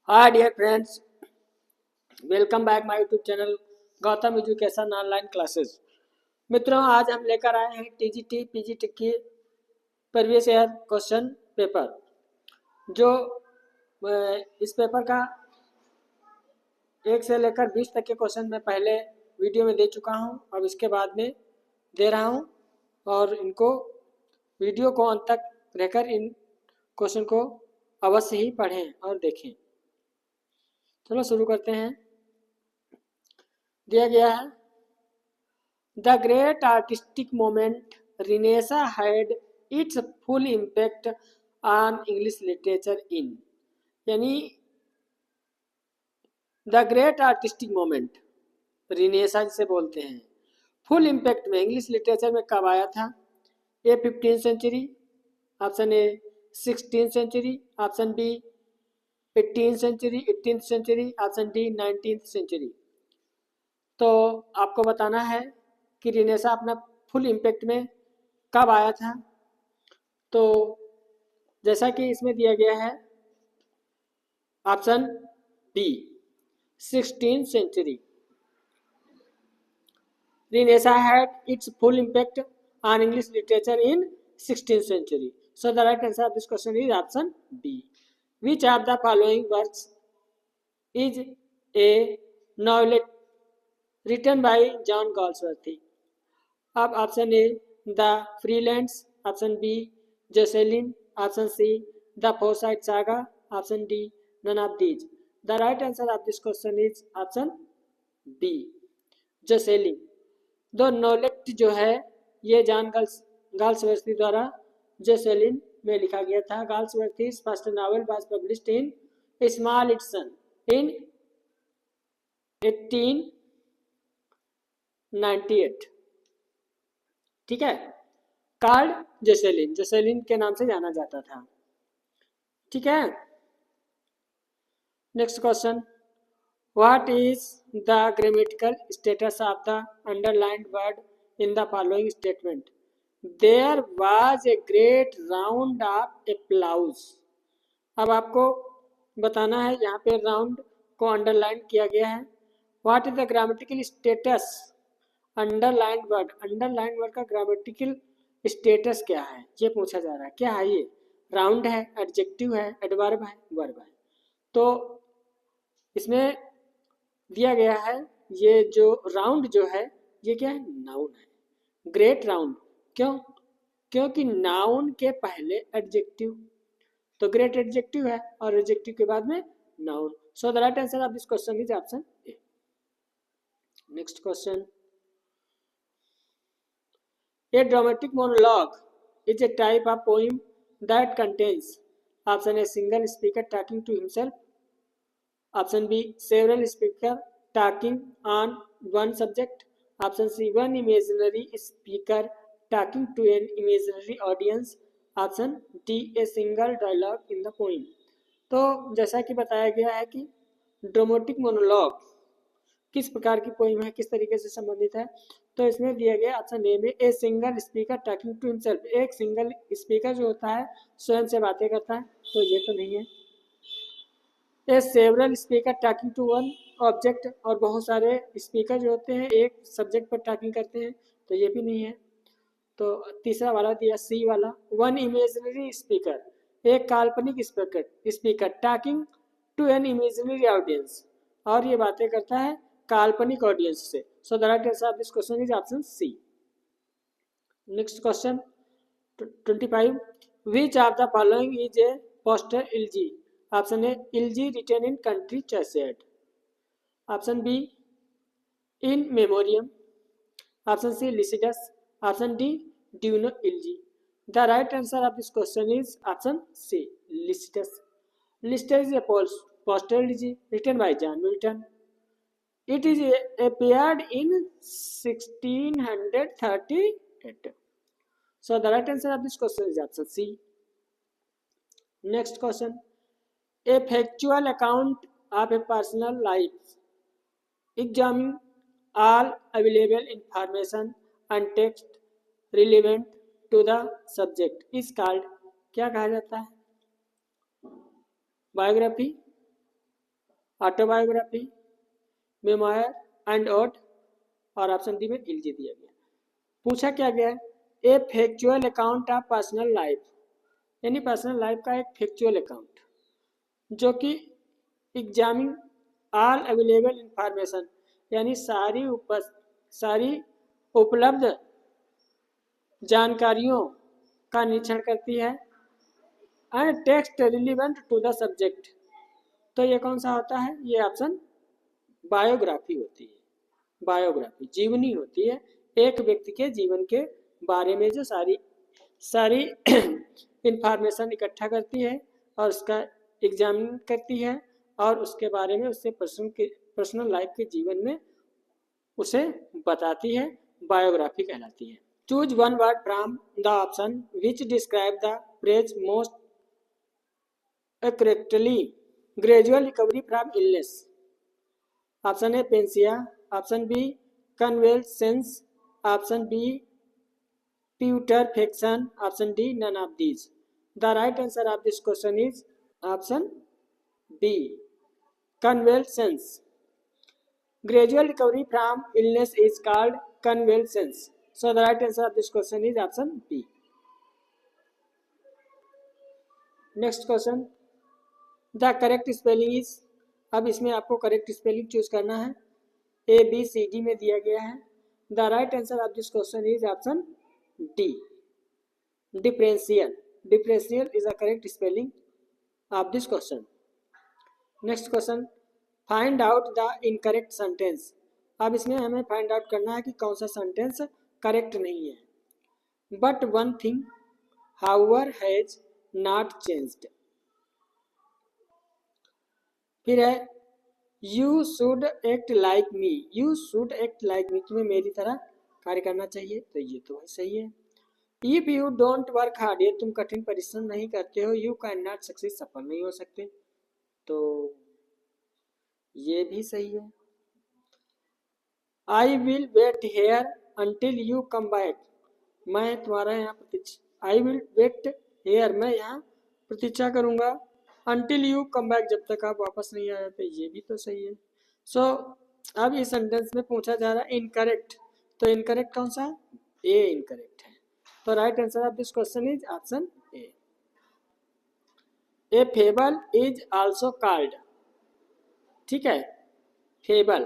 Hi dear friends, welcome back my YouTube channel Gautam education online classes. मित्रों, आज हम लेकर आए हैं टीजीटी पीजीटी की प्रीवियस ईयर क्वेश्चन पेपर। जो इस पेपर का 1 से लेकर 20 तक के क्वेश्चन मैं पहले वीडियो में दे चुका हूं, अब इसके बाद में दे रहा हूं और इनको वीडियो को अंत तक रहकर इन क्वेश्चन को अवश्य ही पढ़ें और देखें। चलो शुरू करते हैं। दिया गया है, the great artistic moment renaissance had its full impact on English literature in, यानी the great artistic moment renaissance जिसे बोलते हैं, फुल इम्पैक्ट में इंग्लिश लिटरेचर में कब आया था? A 15th century, option A 16th century, option B 18th century, option D 19th century. तो आपको बताना है कि रिनेसा अपना फुल इम्पैक्ट में कब आया था। तो जैसा कि इसमें दिया गया है option B 16th century, renaissance had its full impact on English literature in 16th century. So the right answer of this question is option B. Which of the following works is a novelette written by John Galsworthy? अब option A the Freelands, option B Jocelyn, option C the Forsyte Saga, option D none of these. The right answer of this question is option B Jocelyn. दो नॉलेक्ट जो है ये John Galsworthy द्वारा Josselin में लिखा गया था। Galsworthy's first novel was published in small edition in 1898। ठीक है, कार्ल जोसेलिन, जोसेलिन के नाम से जाना जाता था। ठीक है, next question, what is the grammatical status of the underlined word in the following statement? There was a great round of applause. अब आपको बताना है, यहाँ पे राउंड को अंडरलाइन किया गया है। What is the grammatical status underline word, underline word का ग्रामेटिकल स्टेटस क्या है ये पूछा जा रहा है। क्या है ये? राउंड है, एडजेक्टिव है, एडवर्ब है, वर्ब है। तो इसमें दिया गया है ये जो राउंड जो है ये क्या है? नाउन है, ग्रेट राउंड। क्यों? क्योंकि नाउन के पहले एडजेक्टिव, तो ग्रेट एडजेक्टिव है और एडजेक्टिव के बाद में noun. So the right answer of this question is option A. Next question, a dramatic monologue is a type of poem that contains option A single speaker talking to himself, option B several speaker talking on one subject, option C one imaginary speaker talking to an imaginary audience, option D a single dialogue in the poem। तो जैसा कि बताया गया है कि dramatic monologue किस प्रकार की पोइम है, किस तरीके से संबंधित है, तो इसमें दिया गया ऑप्शन ए में a single speaker talking to himself, एक सिंगल स्पीकर जो होता है स्वयं से बातें करता है, तो ये तो नहीं है। A several speaker talking to one object, और बहुत सारे स्पीकर जो होते हैं एक सब्जेक्ट पर टॉकिंग करते हैं, तो ये भी नहीं है। तो तीसरा वाला दिया सी वाला, वन इमेजिनरी स्पीकर, एक काल्पनिक speaker talking to an imaginary audience, और ये बातें करता है काल्पनिक ऑडियंस से। So the right answer of this question is option C. Next question 25, which of the following is a pastoral elegy? Option A elegy written in country चैसेट, option B In Memoriam, option C Lycidas, option D Duino elegy. The right answer of this question is option C Lycidas. Lycidas is a pastoral elegy written by John Milton. It is appeared in 1638. So the right answer of this question is option C. Next question, a factual account of a personal life examining all available information and text relevant to the subject is called, क्या कहा जाता है? Biography, autobiography, memoir and ode, और option D में elegy दिया गया। पूछा क्या गया, a factual account of personal life, यानी पर्सनल लाइफ का एक फैक्चुअल अकाउंट जो कि एग्जामिन ऑल अवेलेबल इंफॉर्मेशन, यानी सारी उपलब्ध जानकारियों का निरीक्षण करती है, and text relevant to the subject. तो ये कौन सा होता है, ये ऑप्शन बायोग्राफी होती है। बायोग्राफी जीवनी होती है, एक व्यक्ति के जीवन के बारे में जो सारी इंफॉर्मेशन इकट्ठा करती है और उसका एग्जामिन करती है और उसके बारे में उससे पर्सनल लाइफ के जीवन में उसे बताती है, बायोग्राफी कहलाती है। Choose one word from the option which describe the phrase most accurately, gradual recovery from illness. Option A panacea, option B convalescence, option B putrefaction, option D none of these. The right answer of this question is option B convalescence. Gradual recovery from illness is called convalescence. So the right answer of this question is option B. Next question, the correct spelling is, अब इसमें आपको correct spelling choose करना है, A B C D में दिया गया है। The right answer of this question is option D, differential. Differential is the correct spelling of this question. Next question, find out the incorrect sentence. अब इसमें हमें find out करना है कि कौन सा सेंटेंस करेक्ट नहीं है। But one thing however has not changed. फिर है you should act like me, you should act like me, तुम्हें मेरी तरह कार्य करना चाहिए, तो ये तो सही है। If you don't work hard, ये तुम कठिन परिश्रम नहीं करते हो, यू कैन नॉट सक्सेस, सफल नहीं हो सकते, तो ये भी सही है। I will wait here until you come back, मैं तुम्हारा यहाँ प्रतीक्षा, आई विल वेट हेयर, मैं यहाँ प्रतीक्षा करूंगा, अंटिल यू कम बैक, जब तक आप वापस नहीं आ जाते, ये भी तो सही है। सो अब इस सेंटेंस में पूछा जा रहा है इनकरेक्ट, तो इनकरेक्ट कौन सा, ए इनकरेक्ट है। तो right answer of this question is option A. A fable is also called, ठीक है, फेबल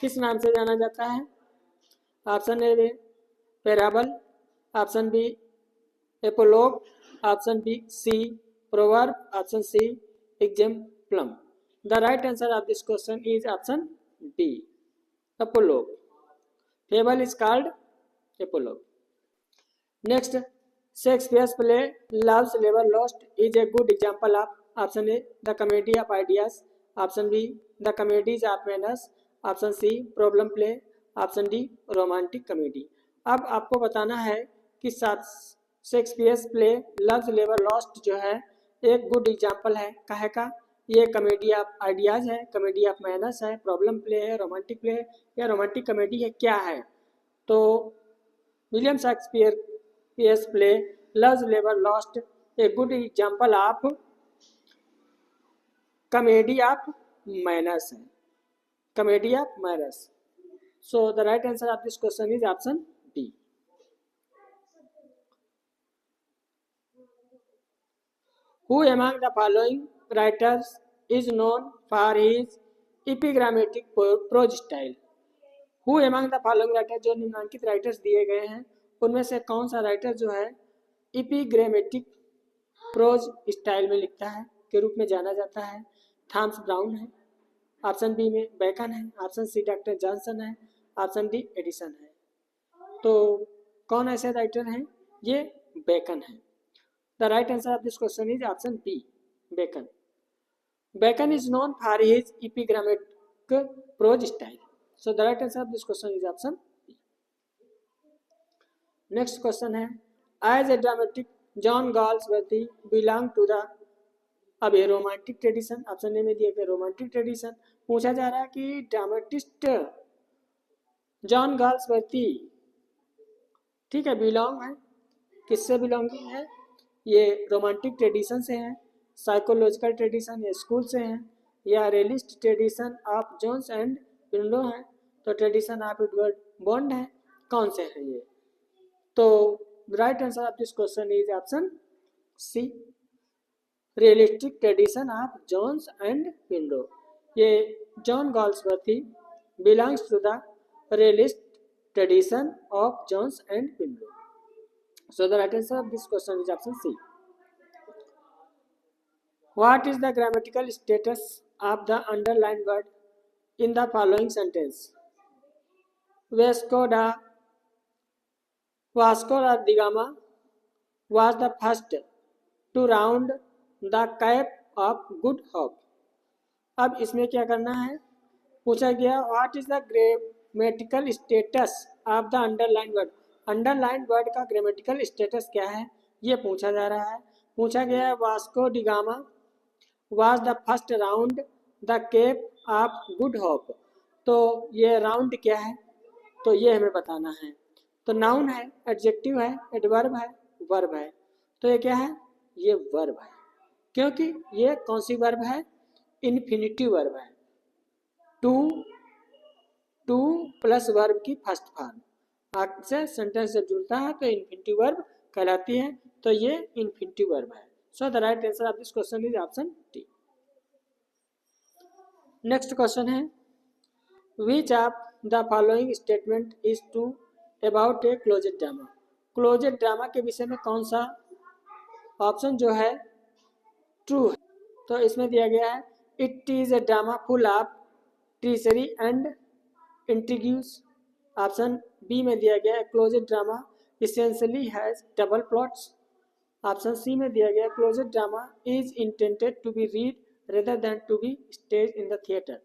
किस नाम से जाना जाता है, option A parable, option B apologue, option B C proverb, option C exemplum. The right answer of this question is option B apologue. Fable is called apologue. Next, Shakespeare's play Love's Labour lost is a good example of, option A the comedy of ideas, option B the comedies of manners, option C problem play, option D romantic comedy. अब आपको बताना है कि Shakespeare's play Love's Labour Lost जो है एक good example है, काहे का, ये कॉमेडी ऑफ आइडियाज है, कॉमेडी ऑफ मैनर्स है, प्रॉब्लम प्ले है, रोमांटिक प्ले है, या रोमांटिक कॉमेडी है, क्या है। तो William Shakespeare's play Love's Labour Lost a good example of comedy of manners है, comedy of manners. So the right answer of this question is option D. Who among the following writers is known for his epigrammatic prose style? Who among the following writers, जो निम्नलिखित writers दिए गए हैं उनमें से कौन सा writer जो है इपीग्रामेटिक प्रोज स्टाइल में लिखता है के रूप में जाना जाता है। थॉमस ब्राउन है, ऑप्शन बी में बेकन है, ऑप्शन सी डॉक्टर जॉनसन है, ऑप्शन डी एडिसन है। तो कौन ऐसे राइटर हैं, ये बेकन है। The right answer of this question is option B Bacon. Bacon is known for his epigrammatic prose style. So the right answer of this question is option B. Next question है, as a dramatic John Galsworthy belong to the, अब ये romantic tradition, option A में दिए गए romantic tradition. पूछा जा रहा है कि ड्रामेटिस्ट जॉन गाल्सवर्दी, ठीक है, बिलोंग है, किससे बिलोंगिंग है, ये रोमांटिक ट्रेडिशन से हैं, साइकोलॉजिकल ट्रेडिशन या स्कूल से हैं, या realist tradition of Jones and window है, तो ट्रेडिशन ऑफ एडवर्ड बॉन्ड है, कौन से हैं ये? तो right answer of this question is option C, realistic tradition of Jones and window. ये John Galsworthy belongs to the realist tradition of Jones and Window. So the right answer of this question is option C. What is the grammatical status of the underlined word in the following sentence? Vasco da Gama was the first to round the Cape of Good Hope. अब इसमें क्या करना है, पूछा गया what is the grammatical status of the underline word. Underline word का grammatical status क्या है ये पूछा जा रहा है। पूछा गया है Vasco da Gama was the first round the Cape of Good Hope, तो ये राउंड क्या है, तो ये हमें बताना है। तो नाउन है, एडजेक्टिव है, एडवर्ब है, वर्ब है, तो ये क्या है, ये वर्ब है, क्योंकि ये कौन सी वर्ब है, इन्फिनिटिव वर्ब है। टू प्लस वर्ब की फर्स्ट फॉर्म से सेंटेंस जब जुड़ता है तो इन्फिनिटिव वर्ब कहलाती है, तो ये इन्फिनिटिव वर्ब है। So the right answer of this question is option D. Next question है which of the following statement is true about a closet drama. Closet drama के विषय में कौन सा ऑप्शन जो है ट्रू है, तो इसमें दिया गया है it is a drama full of treachery and intrigues. Option B में दिया गया है closet drama essentially has double plots. Option C में दिया गया closet drama is intended to be read rather than to be stage in the theatre.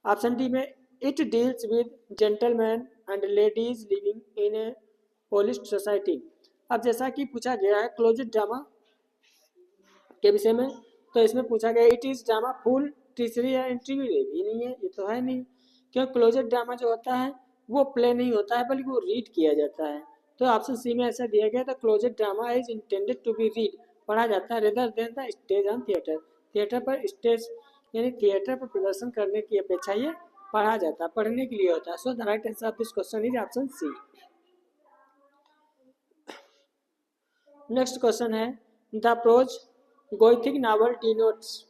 Option D में it deals with gentleman and ladies living in a polish society. अब जैसा कि पूछा गया है क्लोजेड ड्रामा के विषय में, तो इसमें पूछा गया इट इज ड्रामा फुल टीचरी या इंटरव्यू भी नहीं है, ये तो है नहीं, क्यों क्लोजेड ड्रामा जो होता है वो प्ले नहीं होता है बल्कि वो रीड किया जाता है। तो ऑप्शन सी में ऐसा दिया गया था closet drama is intended to be read, पढ़ा जाता है rather than the stage on theatre. Theatre पर स्टेज यानी थिएटर पर प्रदर्शन करने की अपेक्षा ये पढ़ा जाता है, पढ़ने के लिए होता है। So the right answer of this question is option C. Next question है the prose Gothic novel denotes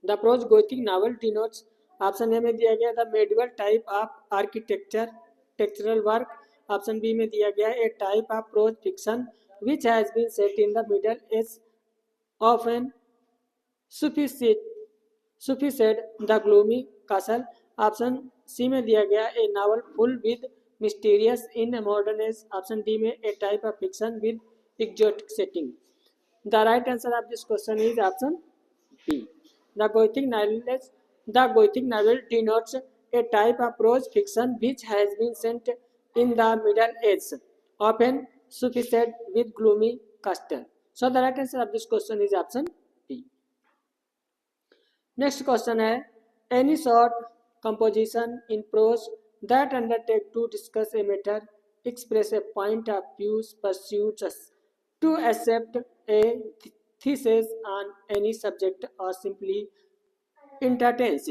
the prose Gothic novel denotes. Option A में दिया गया the medieval type of architectural work. Option B में दिया गया a type of prose fiction which has been set in the middle age of an sufficed the gloomy castle. Option C में दिया गया a novel full with mysterious in modern age. Option D में a type of fiction with exotic setting. The right answer of this question is option B. The Gothic novel denotes a type of prose fiction which has been set in the Middle Ages, often suffused with gloomy castle. So the right answer of this question is option B. Next question है any short composition in prose that undertake to discuss a matter, express a point of view, pursues to accept a thesis on any subject or simply entertains।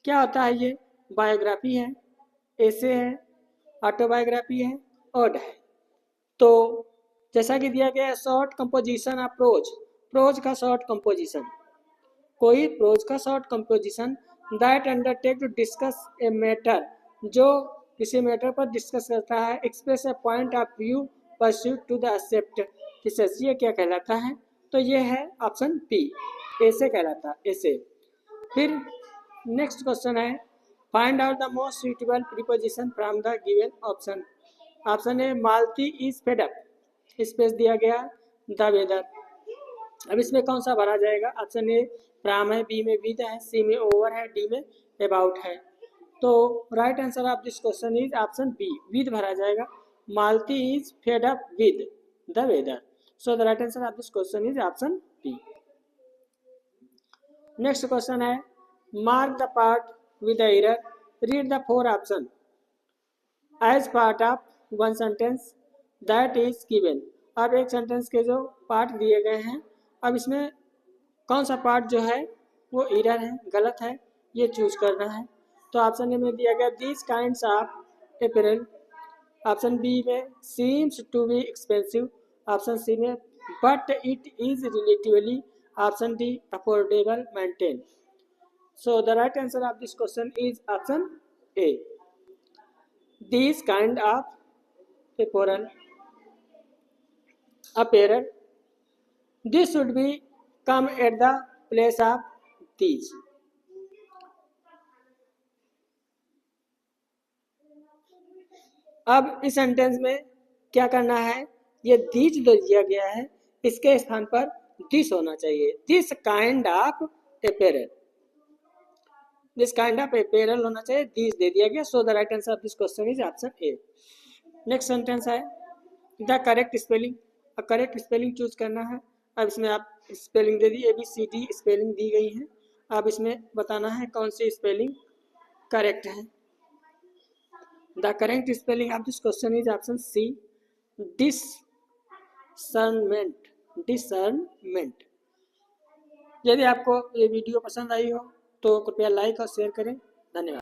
क्या होता है ये, biography है, एसे है, autobiography है, odd है। तो जैसा कि दिया गया है शॉर्ट कंपोजिशन ऑफ प्रोज का शॉर्ट कंपोजिशन, कोई प्रोज का short composition that undertake to discuss a matter, जो किसी मैटर पर डिस्कस करता है, express a point of view, pursuit to the accept thesis, ये क्या कहलाता है, तो ये है ऑप्शन बी, ऐसे कहलाता है ऐसे। फिर नेक्स्ट क्वेश्चन है find out the most suitable preposition from the given option. Option A Malti is fed up, space दिया गया द वेदर। अब इसमें कौन सा भरा जाएगा, ऑप्शन ए फ्रॉम है, बी में विद है, सी में ओवर है, डी में अबाउट है। तो right answer of this question is option B, with भरा जाएगा। Malti is fed up with the weather. So the right answer of this question is option B. Next question है mark the part with error, read the four option as part of one sentence that is given. अब एक sentence के जो part दिए गए हैं, अब इसमें कौन सा पार्ट जो है वो एरर है, गलत है, ये चूज करना है। तो ऑप्शन ए में दिया गया these kinds of apparel, option B में seems to be expensive, option C में but it is relatively, option D affordable maintain. So the right answer of this question is option A, these kind of apparel, this should be come at the place of these. अब इस sentence में क्या करना है, ये these जो दिया गया है इसके स्थान पर दिस होना चाहिए, this kind of apparel, this kind of apparel होना चाहिए, दिस दे दिया गया। So the right answer of this question is option A. Next sentence है the correct spelling, correct spelling choose करना है। अब इसमें आप स्पेलिंग दे दी, ABCD स्पेलिंग दी गई है, अब इसमें बताना है कौन सी स्पेलिंग करेक्ट है। The correct spelling of this question is option C, discernment, discernment. यदि आपको ये वीडियो पसंद आई हो तो कृपया लाइक और शेयर करें। धन्यवाद।